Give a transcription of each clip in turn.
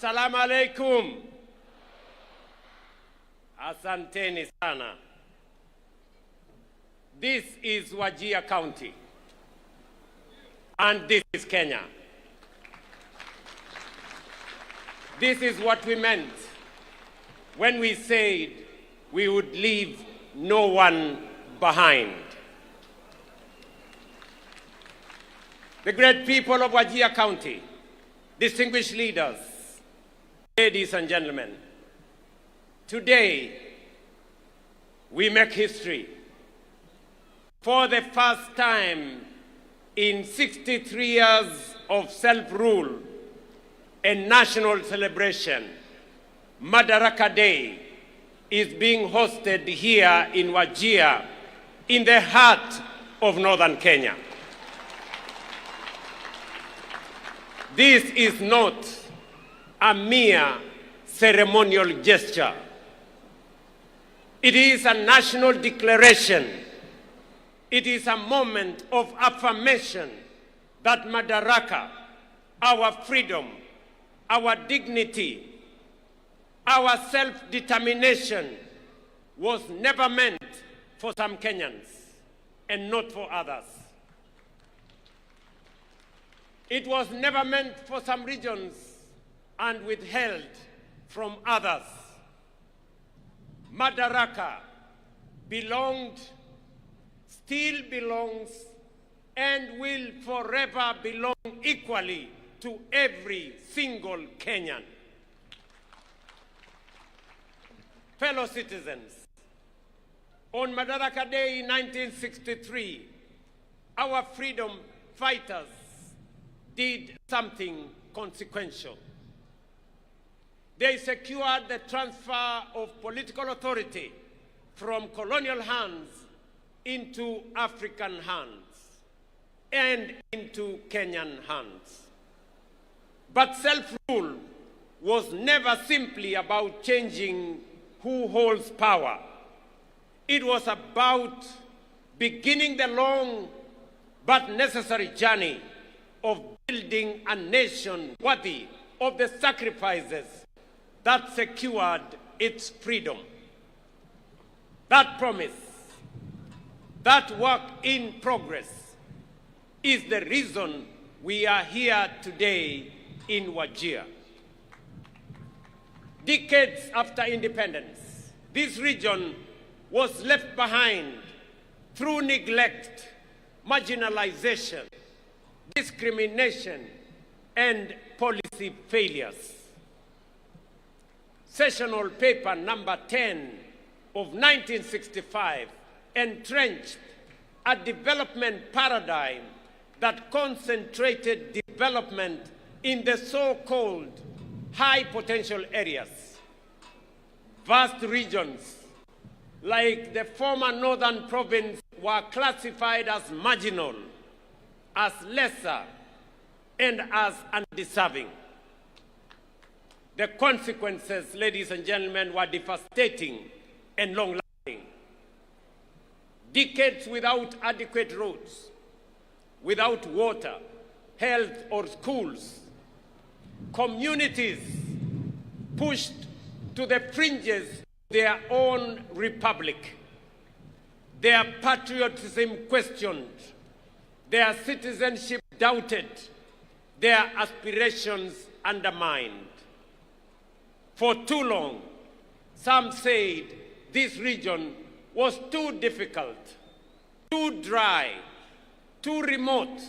Assalamu alaikum. Asanteni sana. This is Wajir County, and this is Kenya. This is what we meant when we said we would leave no one behind. The great people of Wajir County, distinguished leaders, ladies and gentlemen, today we make history. For the first time in 63 years of self-rule and national celebration, Madaraka Day is being hosted here in Wajir, in the heart of northern Kenya. This is not a mere ceremonial gesture. It is a national declaration. It is a moment of affirmation that Madaraka, our freedom, our dignity, our self-determination was never meant for some Kenyans and not for others. It was never meant for some regions and withheld from others. Madaraka belonged, still belongs, and will forever belong equally to every single Kenyan. Fellow citizens, on Madaraka Day in 1963, our freedom fighters did something consequential. They secured the transfer of political authority from colonial hands into African hands and into Kenyan hands. But self-rule was never simply about changing who holds power. It was about beginning the long but necessary journey of building a nation worthy of the sacrifices that secured its freedom. That promise, that work in progress, is the reason we are here today in Wajir. Decades after independence, this region was left behind through neglect, marginalization, discrimination, and policy failures. Sessional paper number 10 of 1965 entrenched a development paradigm that concentrated development in the so-called high potential areas. Vast regions like the former northern province were classified as marginal, as lesser, and as undeserving. The consequences, ladies and gentlemen, were devastating and long-lasting. Decades without adequate roads, without water, health, or schools. Communities pushed to the fringes of their own republic. Their patriotism questioned, their citizenship doubted, their aspirations undermined. For too long, some said this region was too difficult, too dry, too remote,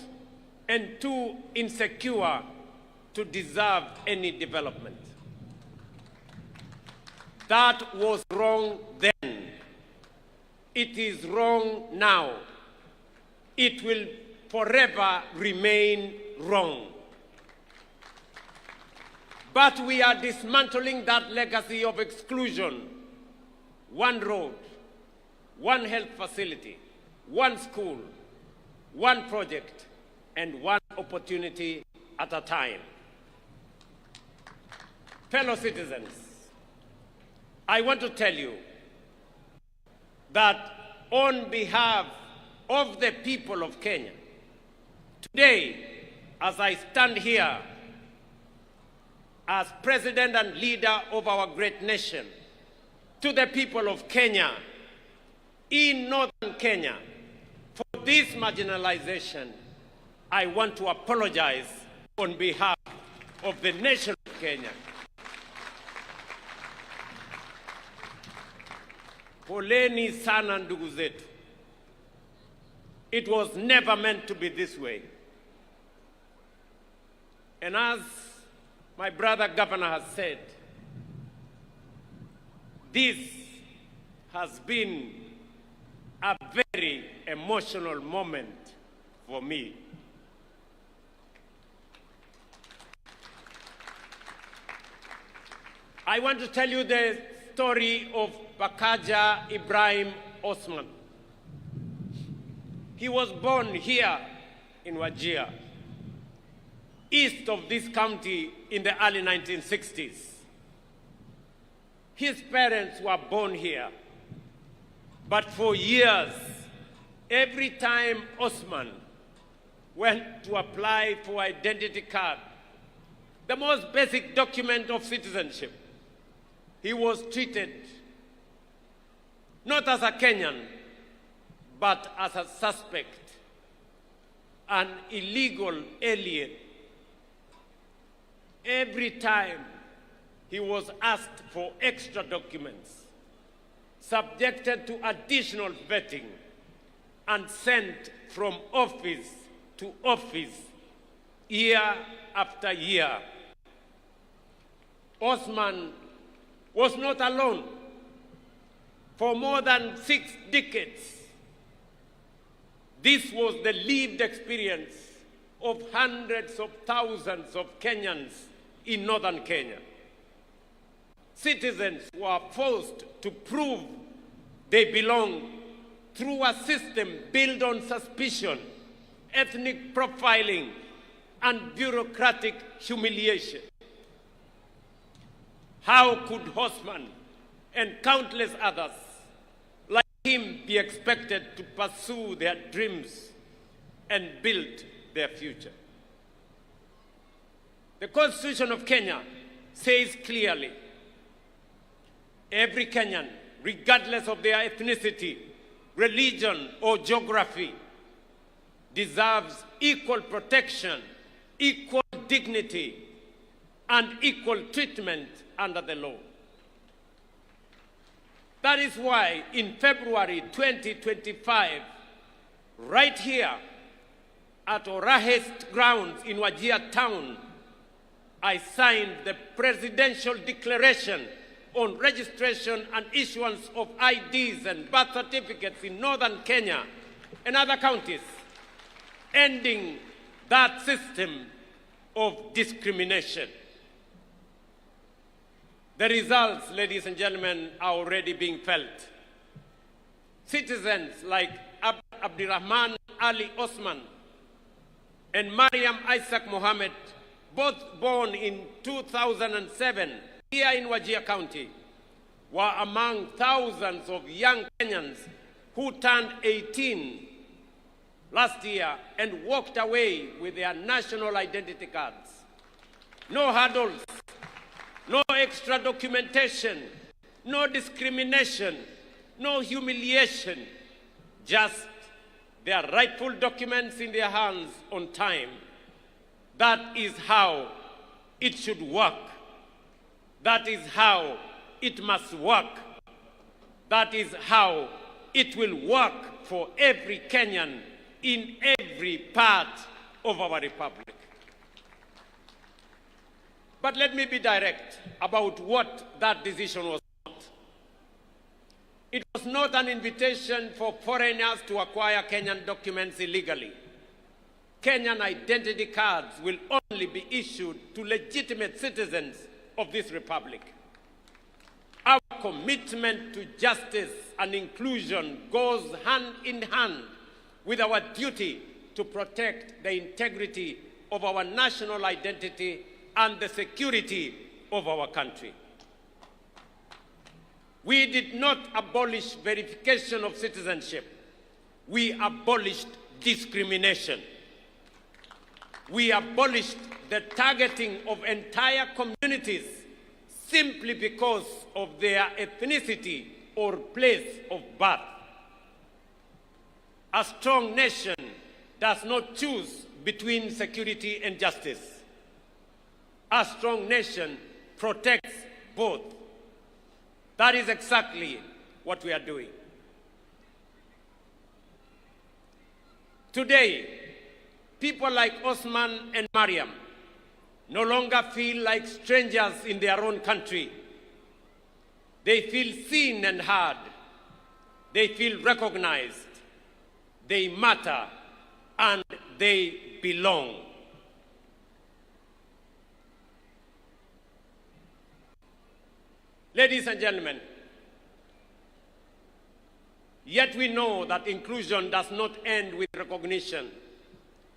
and too insecure to deserve any development. That was wrong then. It is wrong now. It will forever remain wrong. But we are dismantling that legacy of exclusion. One road, one health facility, one school, one project, and one opportunity at a time. Fellow citizens, I want to tell you that on behalf of the people of Kenya, today, as I stand here, as president and leader of our great nation, to the people of Kenya, in northern Kenya, for this marginalization, I want to apologize on behalf of the nation of Kenya. Poleni sana ndugu zetu. It was never meant to be this way. And as my brother governor has said, this has been a very emotional moment for me. I want to tell you the story of Bakaja Ibrahim Osman. He was born here in Wajir, east of this county in the early 1960s. His parents were born here, but for years, every time Osman went to apply for identity card, the most basic document of citizenship, he was treated not as a Kenyan, but as a suspect, an illegal alien. Every time he was asked for extra documents, subjected to additional vetting, and sent from office to office, year after year. Osman was not alone. For more than 6 decades, this was the lived experience of hundreds of thousands of Kenyans in northern Kenya. Citizens were forced to prove they belong through a system built on suspicion, ethnic profiling, and bureaucratic humiliation. How could Osman and countless others like him be expected to pursue their dreams and build their future? The Constitution of Kenya says clearly, every Kenyan, regardless of their ethnicity, religion, or geography, deserves equal protection, equal dignity, and equal treatment under the law. That is why in February 2025, right here at Orahes grounds in Wajir town, I signed the Presidential Declaration on Registration and Issuance of IDs and birth certificates in northern Kenya and other counties, ending that system of discrimination. The results, ladies and gentlemen, are already being felt. Citizens like Abdirahman Ali Osman and Mariam Isaac Mohammed, both born in 2007 here in Wajir County, were among thousands of young Kenyans who turned 18 last year and walked away with their national identity cards. No hurdles, no extra documentation, no discrimination, no humiliation, just their rightful documents in their hands on time. That is how it should work. That is how it must work. That is how it will work for every Kenyan in every part of our republic. But let me be direct about what that decision was not. It was not an invitation for foreigners to acquire Kenyan documents illegally. Kenyan identity cards will only be issued to legitimate citizens of this republic. Our commitment to justice and inclusion goes hand in hand with our duty to protect the integrity of our national identity and the security of our country. We did not abolish verification of citizenship. We abolished discrimination. We abolished the targeting of entire communities simply because of their ethnicity or place of birth. A strong nation does not choose between security and justice. A strong nation protects both. That is exactly what we are doing. Today, people like Osman and Mariam no longer feel like strangers in their own country. They feel seen and heard. They feel recognized. They matter and they belong. Ladies and gentlemen, yet we know that inclusion does not end with recognition.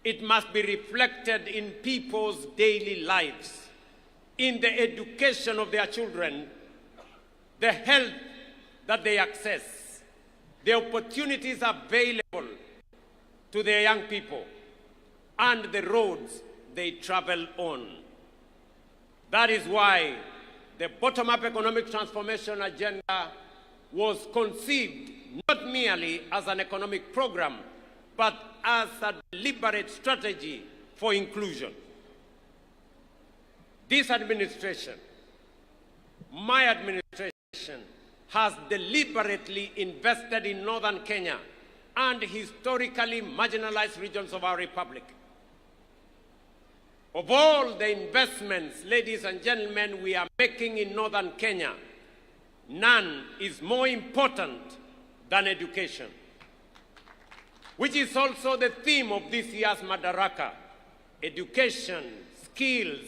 It must be reflected in people's daily lives, in the education of their children, the health that they access, the opportunities available to their young people, and the roads they travel on. That is why the bottom-up economic transformation agenda was conceived not merely as an economic program, but as a deliberate strategy for inclusion. This administration, my administration, has deliberately invested in northern Kenya and historically marginalized regions of our republic. Of all the investments, ladies and gentlemen, we are making in northern Kenya, none is more important than education, which is also the theme of this year's Madaraka: education, skills,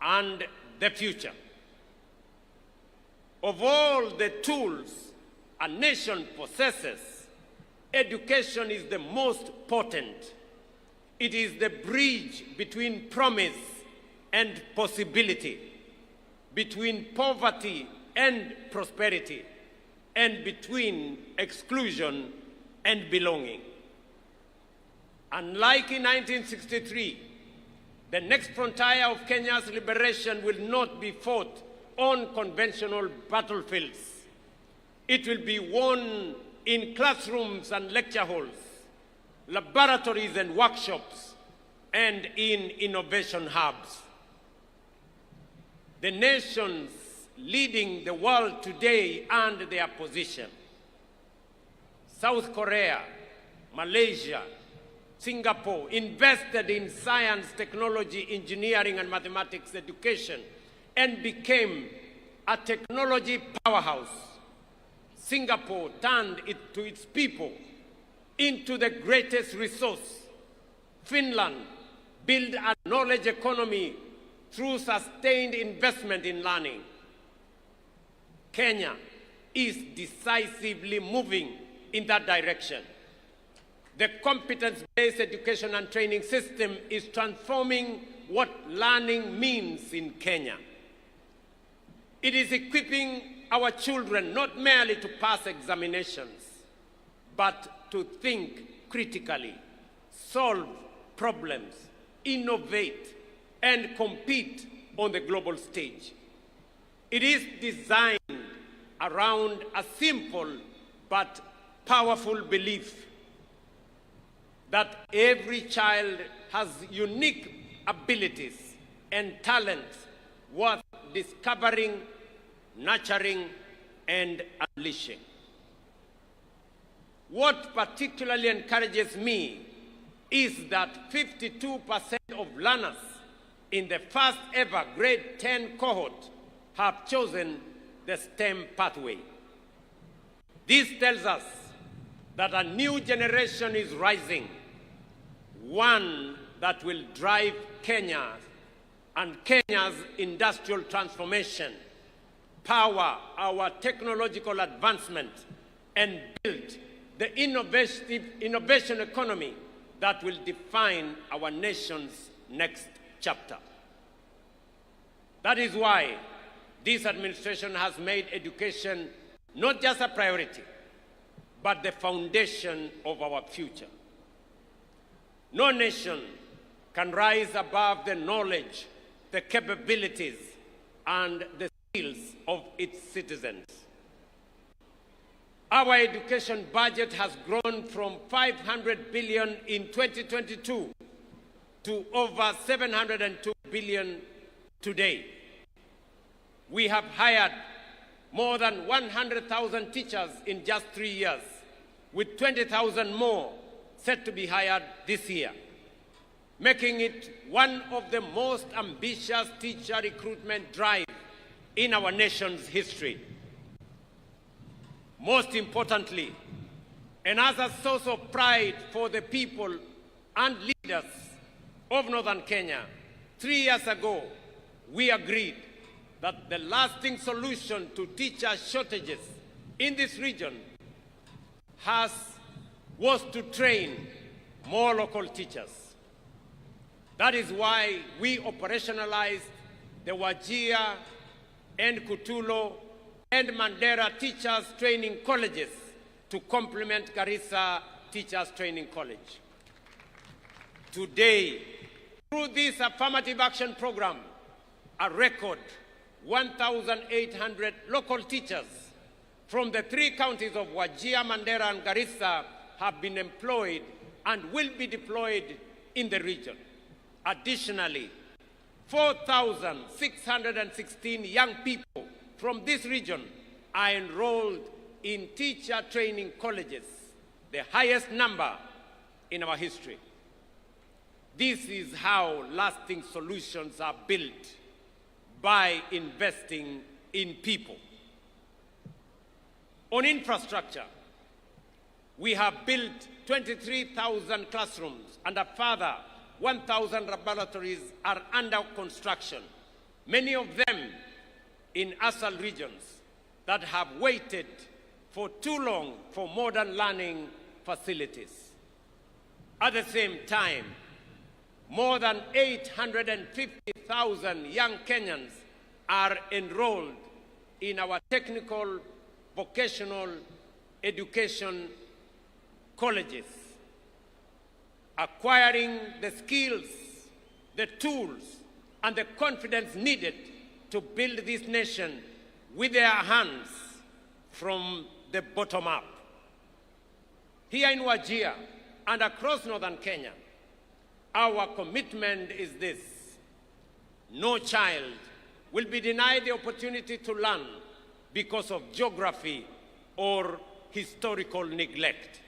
and the future. Of all the tools a nation possesses, education is the most potent. It is the bridge between promise and possibility, between poverty and prosperity, and between exclusion and belonging. Unlike in 1963, the next frontier of Kenya's liberation will not be fought on conventional battlefields. It will be won in classrooms and lecture halls, laboratories and workshops, and in innovation hubs. The nations leading the world today and their position: South Korea, Malaysia, Singapore, invested in science, technology, engineering, and mathematics education and became a technology powerhouse. Singapore turned it to its people into the greatest resource. Finland built a knowledge economy through sustained investment in learning. Kenya is decisively moving in that direction. The competence-based education and training system is transforming what learning means in Kenya. It is equipping our children not merely to pass examinations, but to think critically, solve problems, innovate, and compete on the global stage. It is designed around a simple but powerful belief that every child has unique abilities and talents worth discovering, nurturing, and unleashing. What particularly encourages me is that 52% of learners in the first ever grade 10 cohort have chosen the STEM pathway. This tells us that a new generation is rising, one that will drive Kenya and Kenya's industrial transformation, power our technological advancement, and build the innovation economy that will define our nation's next chapter. That is why this administration has made education not just a priority, but the foundation of our future. No nation can rise above the knowledge, the capabilities, and the skills of its citizens. Our education budget has grown from 500 billion in 2022 to over 702 billion today. We have hired more than 100,000 teachers in just 3 years, with 20,000 more set to be hired this year, making it one of the most ambitious teacher recruitment drives in our nation's history. Most importantly, and as a source of pride for the people and leaders of Northern Kenya, 3 years ago, we agreed that the lasting solution to teacher shortages in this region was to train more local teachers. That is why we operationalized the Wajir and Kutulo and Mandera Teachers Training Colleges to complement Garissa Teachers Training College. Today, through this affirmative action program, a record 1,800 local teachers from the 3 counties of Wajir, Mandera, and Garissa have been employed and will be deployed in the region. Additionally, 4,616 young people from this region are enrolled in teacher training colleges, the highest number in our history. This is how lasting solutions are built, by investing in people. On infrastructure, we have built 23,000 classrooms and a further 1,000 laboratories are under construction, many of them in ASAL regions that have waited for too long for modern learning facilities. At the same time, more than 850,000 young Kenyans are enrolled in our technical, vocational education colleges, acquiring the skills, the tools, and the confidence needed to build this nation with their hands from the bottom up. Here in Wajir and across northern Kenya, our commitment is this: no child will be denied the opportunity to learn because of geography or historical neglect.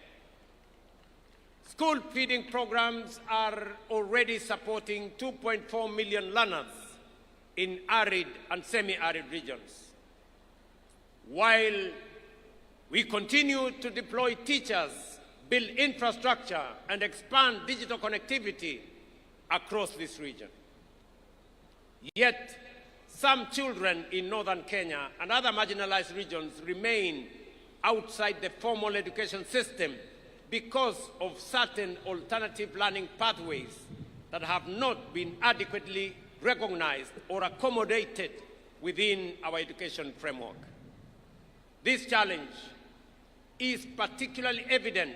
School feeding programs are already supporting 2.4 million learners in arid and semi-arid regions. While we continue to deploy teachers, build infrastructure, and expand digital connectivity across this region. Yet, some children in northern Kenya and other marginalized regions remain outside the formal education system because of certain alternative learning pathways that have not been adequately recognized or accommodated within our education framework. This challenge is particularly evident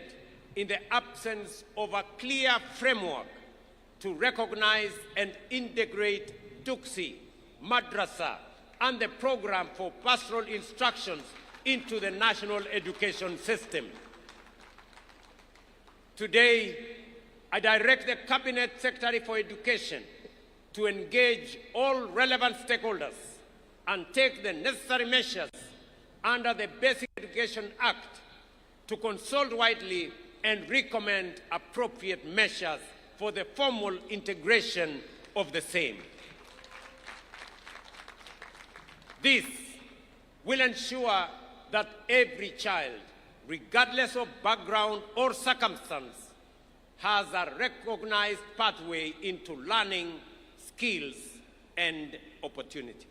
in the absence of a clear framework to recognize and integrate Tuksi, Madrasa, and the program for pastoral instructions into the national education system. Today, I direct the Cabinet Secretary for Education to engage all relevant stakeholders and take the necessary measures under the Basic Education Act to consult widely and recommend appropriate measures for the formal integration of the same. This will ensure that every child, regardless of background or circumstance, has a recognized pathway into learning, skills, and opportunity.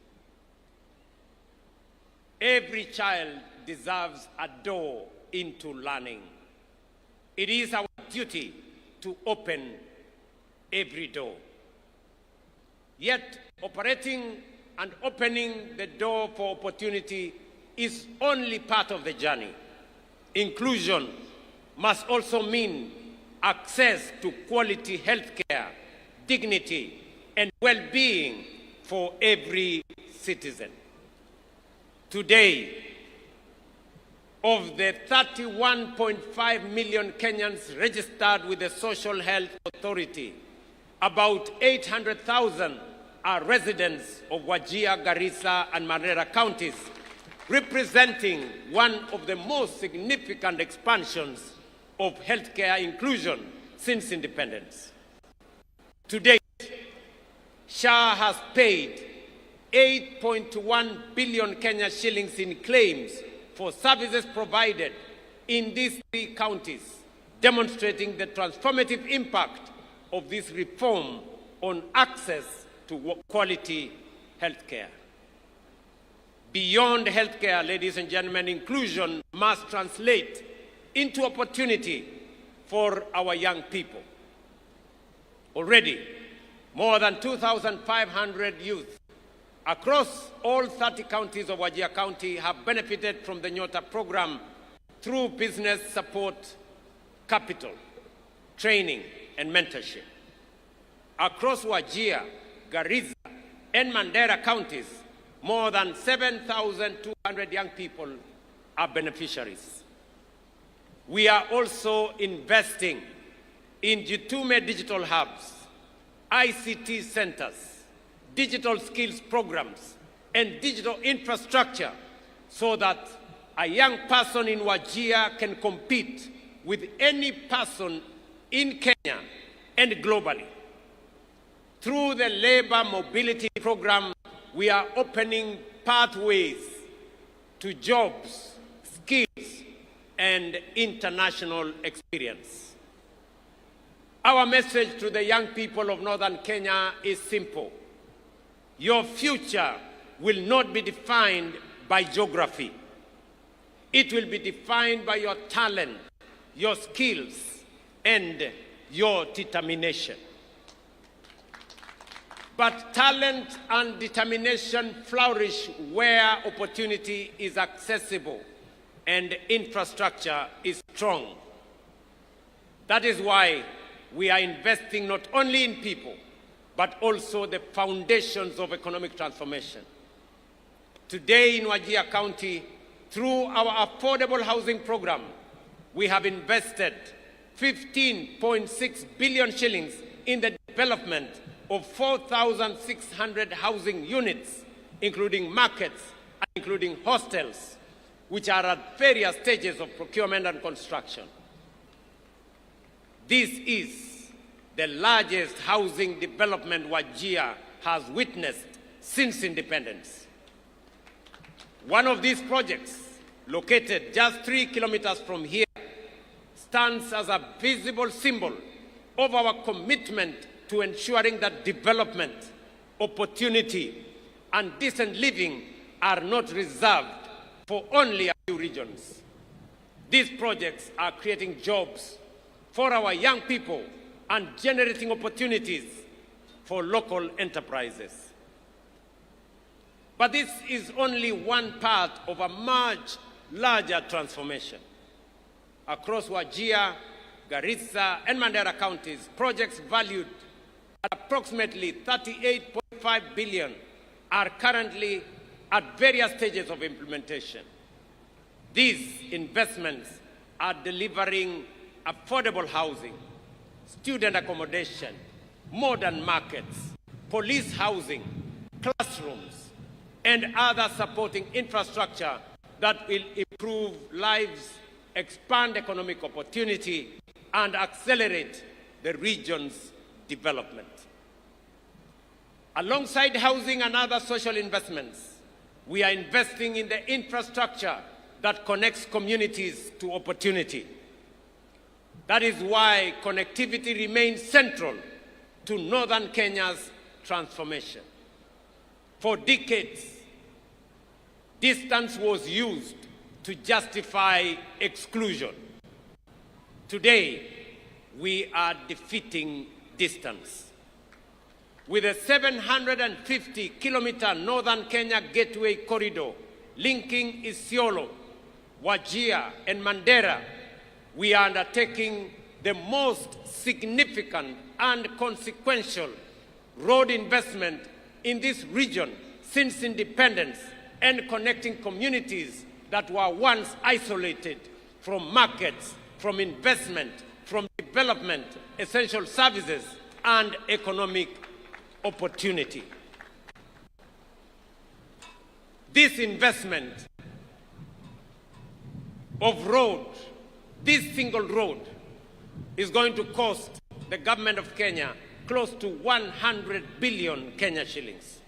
Every child deserves a door into learning. It is our duty to open every door. Yet, operating and opening the door for opportunity is only part of the journey. Inclusion must also mean access to quality healthcare, dignity, and well-being for every citizen. Today, of the 31.5 million Kenyans registered with the Social Health Authority, about 800,000 are residents of Wajir, Garissa, and Madaraka counties, representing one of the most significant expansions of healthcare inclusion since independence. To date, SHA has paid 8.1 billion Kenya shillings in claims for services provided in these 3 counties, demonstrating the transformative impact of this reform on access to quality healthcare. Beyond healthcare, ladies and gentlemen, inclusion must translate into opportunity for our young people. Already, more than 2,500 youth across all 30 counties of Wajir County have benefited from the Nyota program through business support, capital, training, and mentorship. Across Wajir, Garissa, and Madaraka counties, more than 7,200 young people are beneficiaries. We are also investing in Jitume digital hubs, ICT centers, digital skills programs, and digital infrastructure so that a young person in Wajir can compete with any person in Kenya and globally. Through the labor mobility program, we are opening pathways to jobs, skills, and international experience. Our message to the young people of Northern Kenya is simple. Your future will not be defined by geography. It will be defined by your talent, your skills, and your determination. But talent and determination flourish where opportunity is accessible and infrastructure is strong. That is why we are investing not only in people, but also the foundations of economic transformation. Today in Wajir County, through our affordable housing program, we have invested 15.6 billion shillings in the development of 4,600 housing units, including markets and including hostels, which are at various stages of procurement and construction. This is the largest housing development Wajir has witnessed since independence. One of these projects, located just 3 kilometers from here, stands as a visible symbol of our commitment to ensuring that development, opportunity, and decent living are not reserved for only a few regions. These projects are creating jobs for our young people and generating opportunities for local enterprises. But this is only one part of a much larger transformation. Across Wajir, Garissa, and Madaraka counties, projects valued at approximately 38.5 billion are currently at various stages of implementation. These investments are delivering affordable housing, student accommodation, modern markets, police housing, classrooms, and other supporting infrastructure that will improve lives, expand economic opportunity, and accelerate the region's development. Alongside housing and other social investments, we are investing in the infrastructure that connects communities to opportunity. That is why connectivity remains central to Northern Kenya's transformation. For decades, distance was used to justify exclusion. Today, we are defeating distance. With a 750-kilometer Northern Kenya Gateway Corridor linking Isiolo, Wajir, and Mandera, we are undertaking the the most significant and consequential road investment in this region since independence, and connecting communities that were once isolated from markets, from investment, from development, essential services, and economic opportunity. This investment of road, this single road, is going to cost the government of Kenya close to 100 billion Kenya shillings.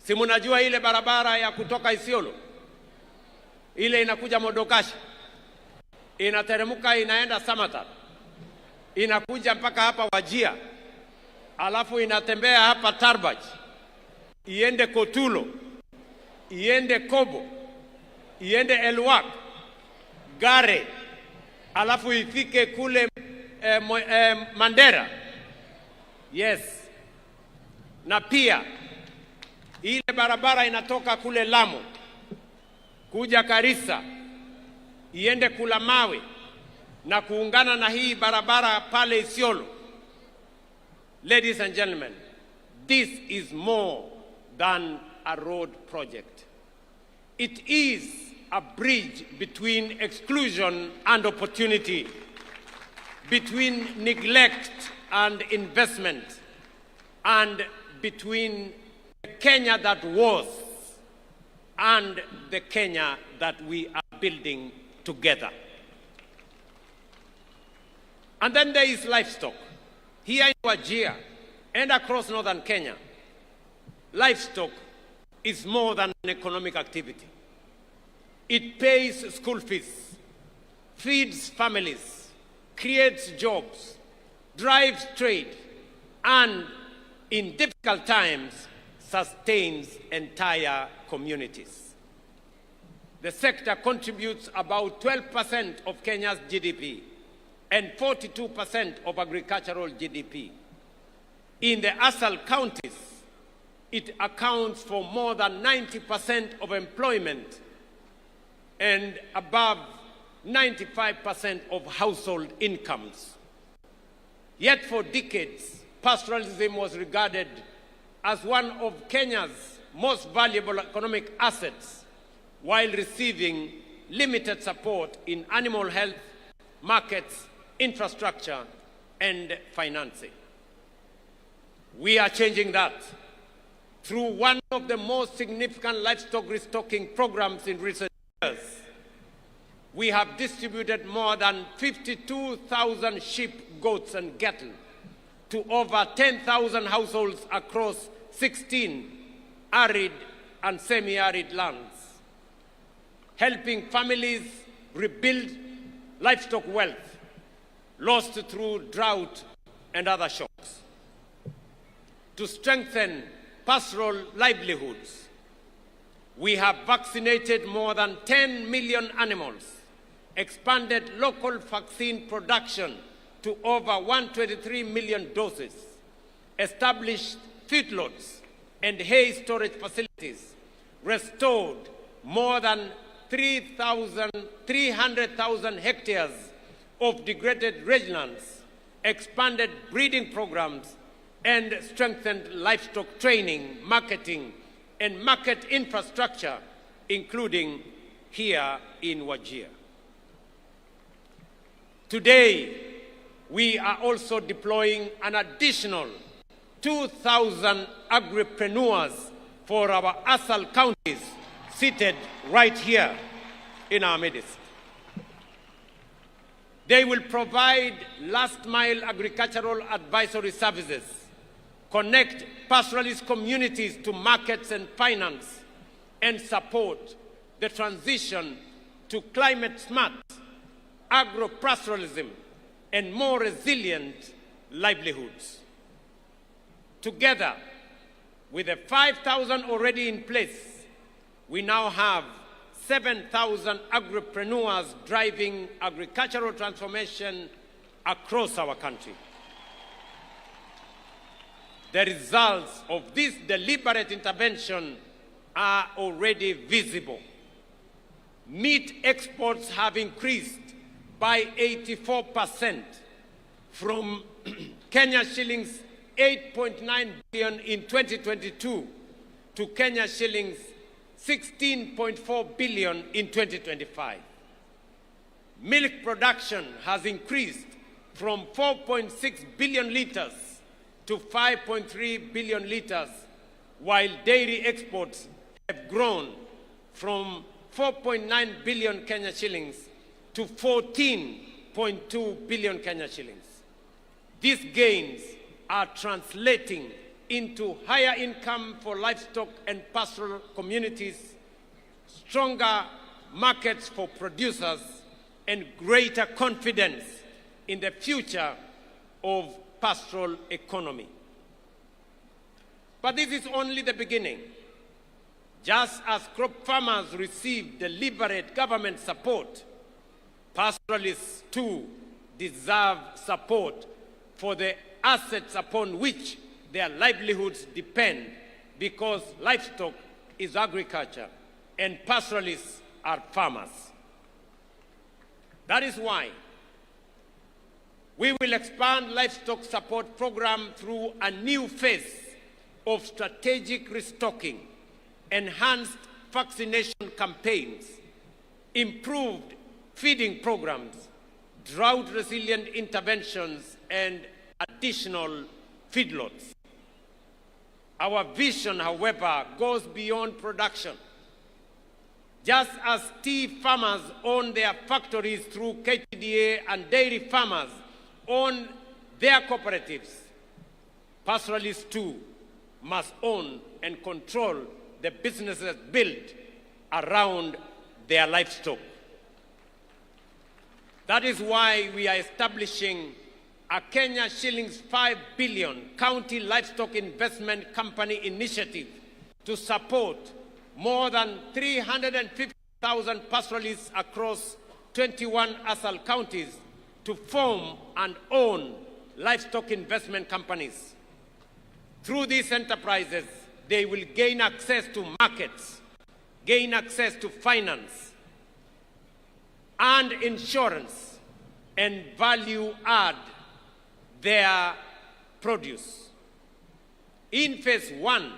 Si munajua ile barabara ya kutoka Isiolo, ile inakuja Modokashi, inateremuka inaenda Samata, inakuja mpaka hapa Wajir, alafu inatembea hapa Tarbaj, iende Kotulo, iende Kobo, iende Elwak, Gare, alafu ifike kule Mandera. Yes. Na pia ile barabara inatoka kule Lamu kuja Karisa, iende kula Mawe na kuungana na hii barabara pale Isiolo. Ladies and gentlemen, this is more than a road project. It is a bridge between exclusion and opportunity, between neglect and investment, and between the Kenya that was and the Kenya that we are building together. And then there is livestock. Here in Wajir and across northern Kenya, livestock is more than an economic activity. It pays school fees, feeds families, creates jobs, drives trade, and in difficult times, sustains entire communities. The sector contributes about 12% of Kenya's GDP and 42% of agricultural GDP. In the ASAL counties, it accounts for more than 90% of employment and above 95% of household incomes. Yet for decades, pastoralism was regarded as one of Kenya's most valuable economic assets, while receiving limited support in animal health, markets, infrastructure, and financing. We are changing that through one of the most significant livestock restocking programs in recent years. We have distributed more than 52,000 sheep, goats, and cattle to over 10,000 households across 16 arid and semi-arid lands, helping families rebuild livestock wealth lost through drought and other shocks. To strengthen pastoral livelihoods, we have vaccinated more than 10 million animals, expanded local vaccine production to over 123 million doses, established feedlots and hay storage facilities, restored more than 300,000 hectares of degraded rangelands, expanded breeding programs, and strengthened livestock training, marketing, and market infrastructure, including here in Wajir. Today, we are also deploying an additional 2,000 agripreneurs for our ASAL counties, seated right here in our midst. They will provide last-mile agricultural advisory services, connect pastoralist communities to markets and finance, and support the transition to climate-smart agro-pastoralism and more resilient livelihoods. Together, with the 5,000 already in place, we now have 7,000 agripreneurs driving agricultural transformation across our country. The results of this deliberate intervention are already visible. Meat exports have increased by 84% from Kenya shillings 8.9 billion in 2022 to Kenya shillings 16.4 billion in 2025. Milk production has increased from 4.6 billion liters to 5.3 billion liters, while dairy exports have grown from 4.9 billion Kenya shillings to 14.2 billion Kenya shillings. These gains are translating into higher income for livestock and pastoral communities, stronger markets for producers, and greater confidence in the future of pastoral economy. But this is only the beginning. Just as crop farmers receive deliberate government support, pastoralists too deserve support for the assets upon which their livelihoods depend, because livestock is agriculture and pastoralists are farmers. That is why we will expand livestock support program through a new phase of strategic restocking, enhanced vaccination campaigns, improved feeding programs, drought-resilient interventions, and additional feedlots. Our vision, however, goes beyond production. Just as tea farmers own their factories through KTDA and dairy farmers own their cooperatives, pastoralists too must own and control the businesses built around their livestock. That is why we are establishing a Kenya shillings 5 billion county livestock investment company initiative to support more than 350,000 pastoralists across 21 ASAL counties to form and own livestock investment companies. Through these enterprises, they will gain access to markets, gain access to finance and insurance, and value add their produce. In phase one,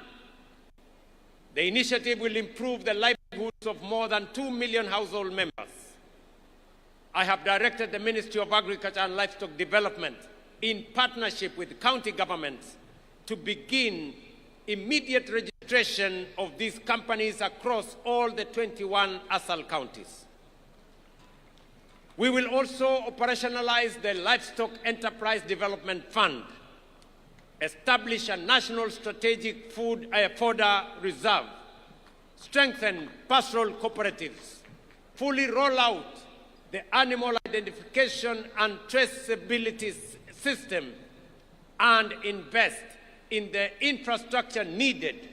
the initiative will improve the livelihoods of more than 2 million household members. I have directed the Ministry of Agriculture and Livestock Development, in partnership with county governments, to begin immediate registration of these companies across all the 21 ASAL counties. We will also operationalize the Livestock Enterprise Development Fund, establish a national strategic fodder reserve, strengthen pastoral cooperatives, fully roll out the animal identification and traceability system, and invest in the infrastructure needed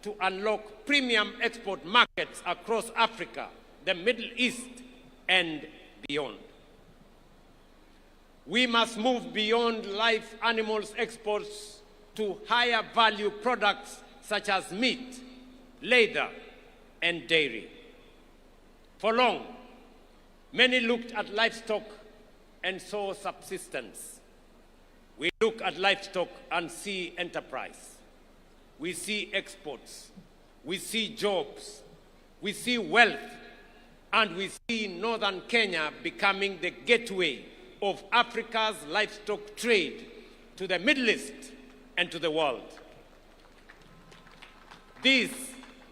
to unlock premium export markets across Africa, the Middle East, and beyond. We must move beyond live animals exports to higher value products such as meat, leather, and dairy. For long, many looked at livestock and saw subsistence. We look at livestock and see enterprise. We see exports. We see jobs. We see wealth. And we see northern Kenya becoming the gateway of Africa's livestock trade to the Middle East and to the world. This,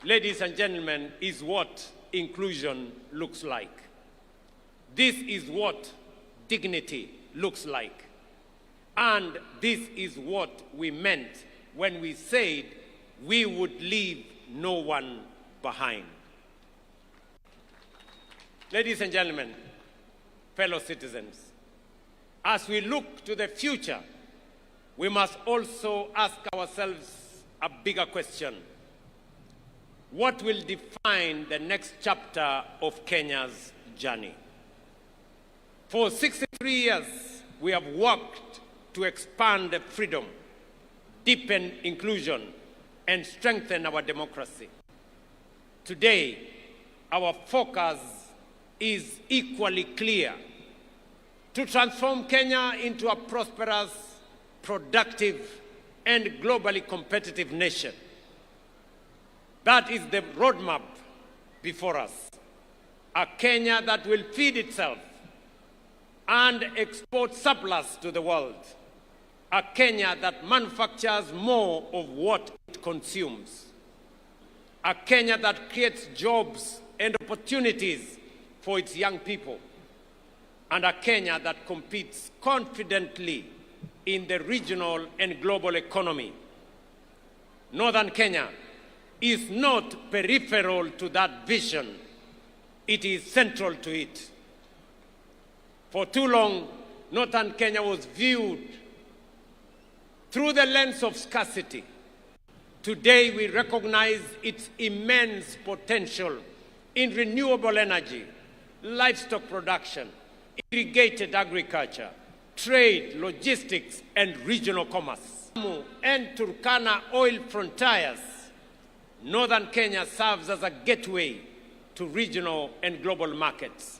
ladies and gentlemen, is what inclusion looks like. This is what dignity looks like. And this is what we meant when we said we would leave no one behind. Ladies and gentlemen, fellow citizens, as we look to the future, we must also ask ourselves a bigger question. What will define the next chapter of Kenya's journey? For 63 years, we have worked to expand freedom, deepen inclusion, and strengthen our democracy. Today, our focus is equally clear: to transform Kenya into a prosperous, productive, and globally competitive nation. That is the roadmap before us. A Kenya that will feed itself and export surplus to the world. A Kenya that manufactures more of what it consumes. A Kenya that creates jobs and opportunities for its young people. And a Kenya that competes confidently in the regional and global economy. Northern Kenya is not peripheral to that vision. It is central to it. For too long, Northern Kenya was viewed through the lens of scarcity. Today, we recognize its immense potential in renewable energy, livestock production, irrigated agriculture, trade, logistics, and regional commerce. And Turkana oil frontiers, Northern Kenya serves as a gateway to regional and global markets.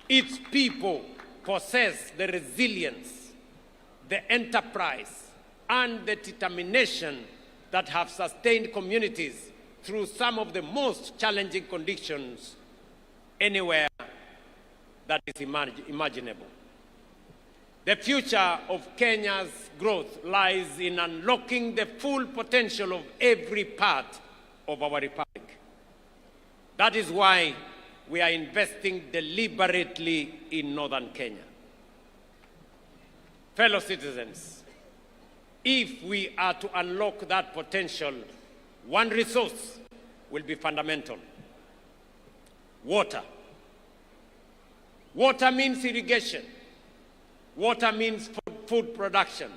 Its people possess the resilience, the enterprise, and the determination that have sustained communities through some of the most challenging conditions anywhere that is imaginable. The future of Kenya's growth lies in unlocking the full potential of every part of our republic. That is why we are investing deliberately in Northern Kenya. Fellow citizens, if we are to unlock that potential, one resource will be fundamental: water. Water means irrigation. Water means food production,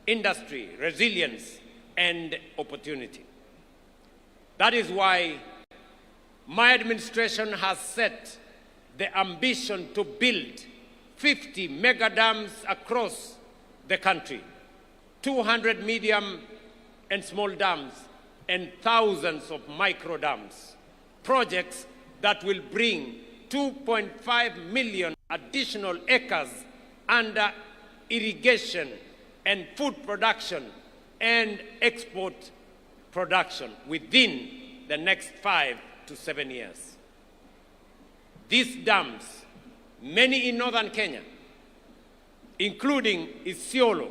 industry, resilience, and opportunity. That is why my administration has set the ambition to build 50 mega dams across the country, 200 medium and small dams, and thousands of micro dams. Projects that will bring 2.5 million additional acres under irrigation and food production and export production within the next 5 to 7 years. These dams, many in northern Kenya, including Isiolo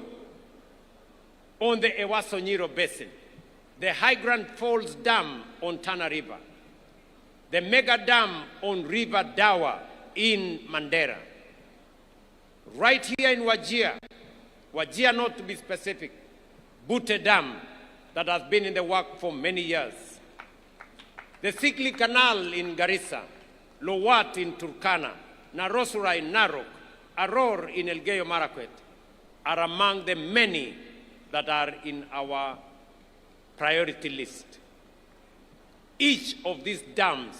on the Ewaso-Nyiro Basin, the High Grand Falls Dam on Tana River, the mega dam on River Dawa in Mandera, right here in Wajir, Wajir not to be specific, Butte Dam that has been in the work for many years, the Sikli Canal in Garissa, Lowat in Turkana, Narosura in Narok, Aror in Elgeyo Marakwet are among the many that are in our priority list. Each of these dams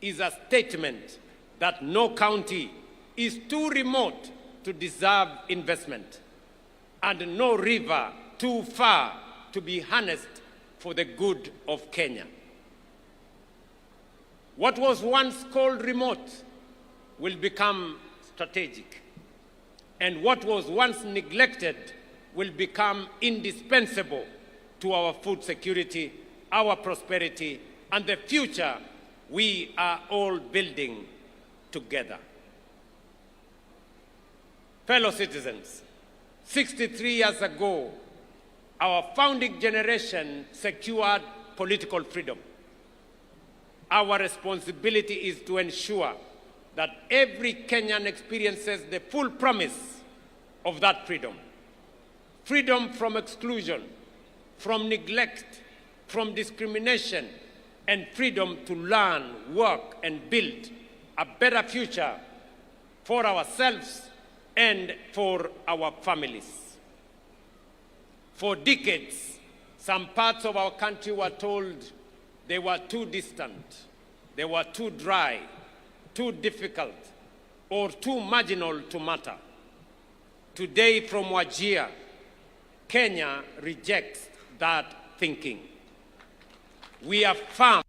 is a statement that no county is too remote to deserve investment, and no river too far to be harnessed for the good of Kenya. What was once called remote will become strategic, and what was once neglected will become indispensable to our food security, our prosperity, and the future we are all building together. Fellow citizens, 63 years ago, our founding generation secured political freedom. Our responsibility is to ensure that every Kenyan experiences the full promise of that freedom. Freedom from exclusion, from neglect, from discrimination, and freedom to learn, work, and build a better future for ourselves and for our families. For decades, some parts of our country were told they were too distant, they were too dry, too difficult, or too marginal to matter. Today, from Wajir, Kenya rejects that thinking. We affirm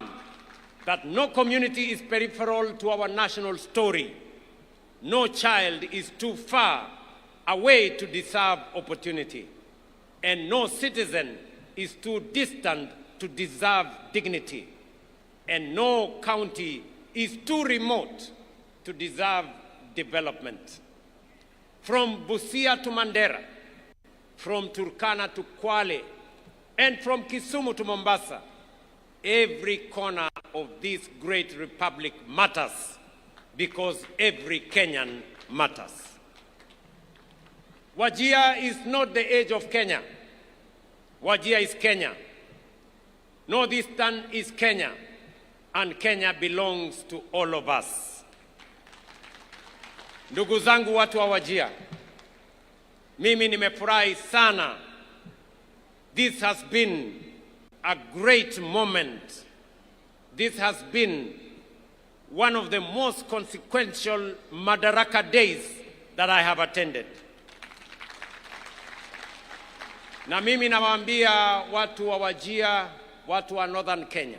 that no community is peripheral to our national story. No child is too far away to deserve opportunity, and no citizen is too distant to deserve dignity, and no county is too remote to deserve development. From Busia to Mandera, from Turkana to Kwale, and from Kisumu to Mombasa, every corner of this great republic matters, because every Kenyan matters. Wajir is not the age of Kenya. Wajir is Kenya. Northeastern is Kenya, and Kenya belongs to all of us. Ndugu zangu watu wa Wajir, mimi nimefurahi sana. This has been a great moment. This has been one of the most consequential Madaraka days that I have attended. Na mimi nawaambia watu wa Wajir, watu wa Northern Kenya,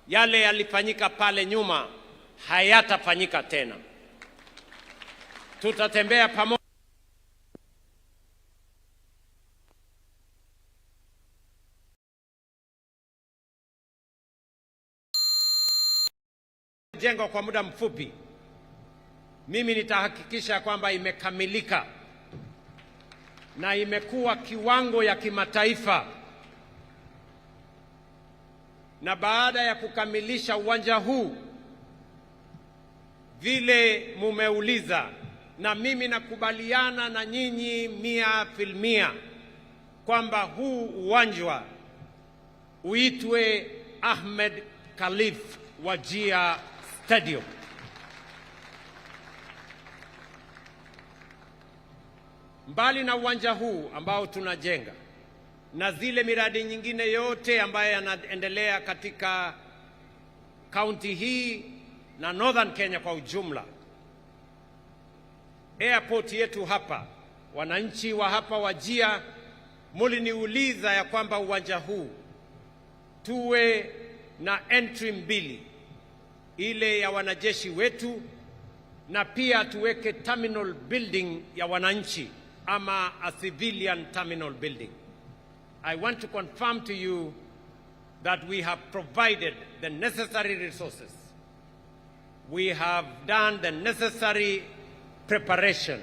yale yalifanyika pale nyuma hayatafanyika tena. Tutatembea pamoja jengo kwa muda mfupi. Mimi nitahakikisha kwamba imekamilika na imekuwa kiwango ya kimataifa. Na baada ya kukamilisha uwanja huu vile mumeuliza, na mimi nakubaliana na nyinyi 100% kwamba huu uwanja uitwe Ahmed Khalif Wajir Stadium. Mbali na uwanja huu ambao tunajenga na zile miradi nyingine yote ambayo yanaendelea katika kaunti hii na Northern Kenya kwa ujumla, airport yetu hapa, wananchi wa hapa Wajir muliniuliza ya kwamba uwanja huu tuwe na entry mbili, ile ya wanajeshi wetu na pia tuweke terminal building ya wananchi ama a civilian terminal building. I want to confirm to you that we have provided the necessary resources. We have done the necessary preparation